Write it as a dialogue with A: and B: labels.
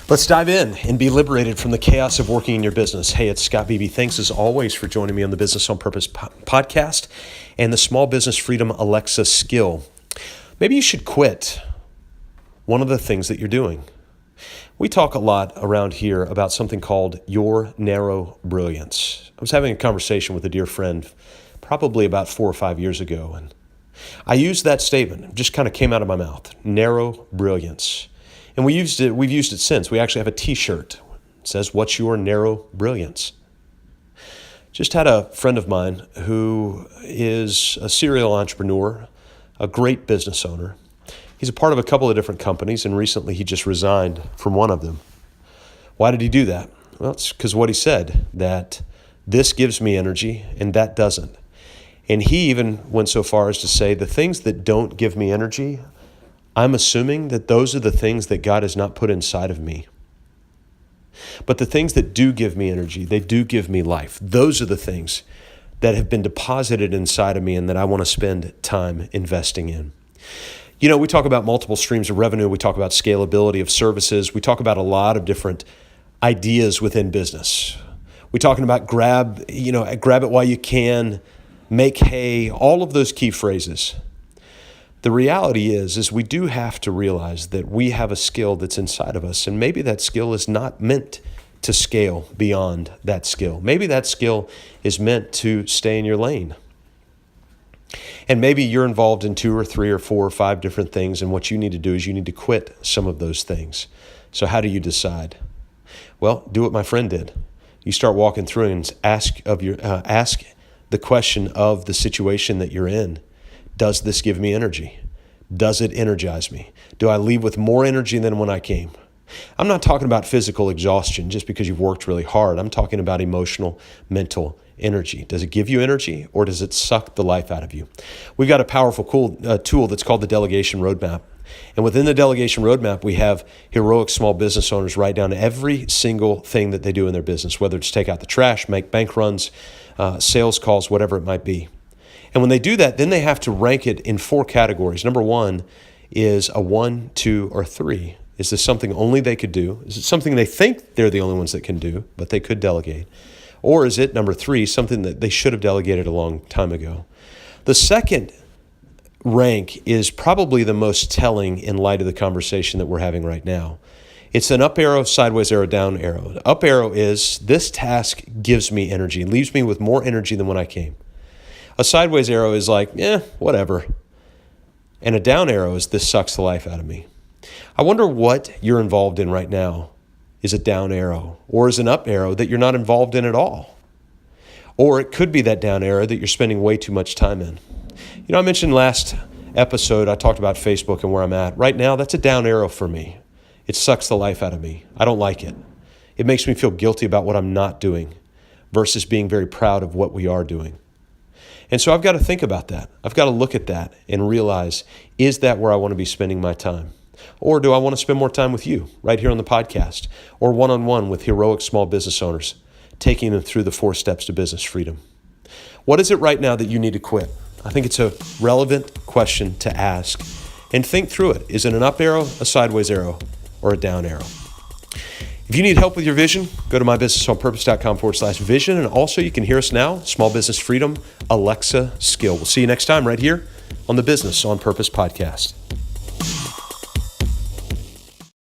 A: Let's dive in and be liberated from the chaos of working in your business. Hey, it's Scott Beebe. Thanks as always for joining me on the Business on Purpose podcast and the Small Business Freedom Alexa skill. Maybe you should quit one of the things that you're doing. We talk a lot around here about something called your narrow brilliance. I was having a conversation with a dear friend probably about 4 or 5 years ago, and I used that statement. It just kind of came out of my mouth, narrow brilliance. And we've used it since. We actually have a t-shirt. It says, "What's your narrow brilliance?" Just had a friend of mine who is a serial entrepreneur, a great business owner. He's a part of a couple of different companies, and recently he just resigned from one of them. Why did he do that? Well, it's because what he said, that this gives me energy and that doesn't. And he even went so far as to say, the things that don't give me energy, I'm assuming that those are the things that God has not put inside of me. But the things that do give me energy, they do give me life. Those are the things that have been deposited inside of me and that I want to spend time investing in. You know, we talk about multiple streams of revenue. We talk about scalability of services. We talk about a lot of different ideas within business. We're talking about grab it while you can, make hay, all of those key phrases. The reality is we do have to realize that we have a skill that's inside of us, and maybe that skill is not meant to scale beyond that skill. Maybe that skill is meant to stay in your lane. And maybe you're involved in 2 or 3 or 4 or 5 different things, and what you need to do is you need to quit some of those things. So how do you decide? Well, do what my friend did. You start walking through and ask the question of the situation that you're in. Does this give me energy? Does it energize me? Do I leave with more energy than when I came? I'm not talking about physical exhaustion just because you've worked really hard. I'm talking about emotional, mental energy. Does it give you energy, or does it suck the life out of you? We've got a powerful, cool tool that's called the Delegation Roadmap. And within the Delegation Roadmap, we have heroic small business owners write down every single thing that they do in their business, whether it's take out the trash, make bank runs, sales calls, whatever it might be. And when they do that, then they have to rank it in 4 categories. Number 1 is a 1, 2, or 3. Is this something only they could do? Is it something they think they're the only ones that can do, but they could delegate? Or is it, number 3, something that they should have delegated a long time ago? The second rank is probably the most telling in light of the conversation that we're having right now. It's an up arrow, sideways arrow, down arrow. The up arrow is, this task gives me energy, leaves me with more energy than when I came. A sideways arrow is like, whatever. And a down arrow is, this sucks the life out of me. I wonder what you're involved in right now is a down arrow, or is an up arrow that you're not involved in at all. Or it could be that down arrow that you're spending way too much time in. You know, I mentioned last episode, I talked about Facebook and where I'm at. Right now, that's a down arrow for me. It sucks the life out of me. I don't like it. It makes me feel guilty about what I'm not doing versus being very proud of what we are doing. And so I've got to think about that. I've got to look at that and realize, is that where I want to be spending my time? Or do I want to spend more time with you right here on the podcast, or one-on-one with heroic small business owners, taking them through the 4 steps to business freedom? What is it right now that you need to quit? I think it's a relevant question to ask, and think through it. Is it an up arrow, a sideways arrow, or a down arrow? If you need help with your vision, go to mybusinessonpurpose.com/vision. And also you can hear us now, Small Business Freedom Alexa skill. We'll see you next time right here on the Business on Purpose podcast.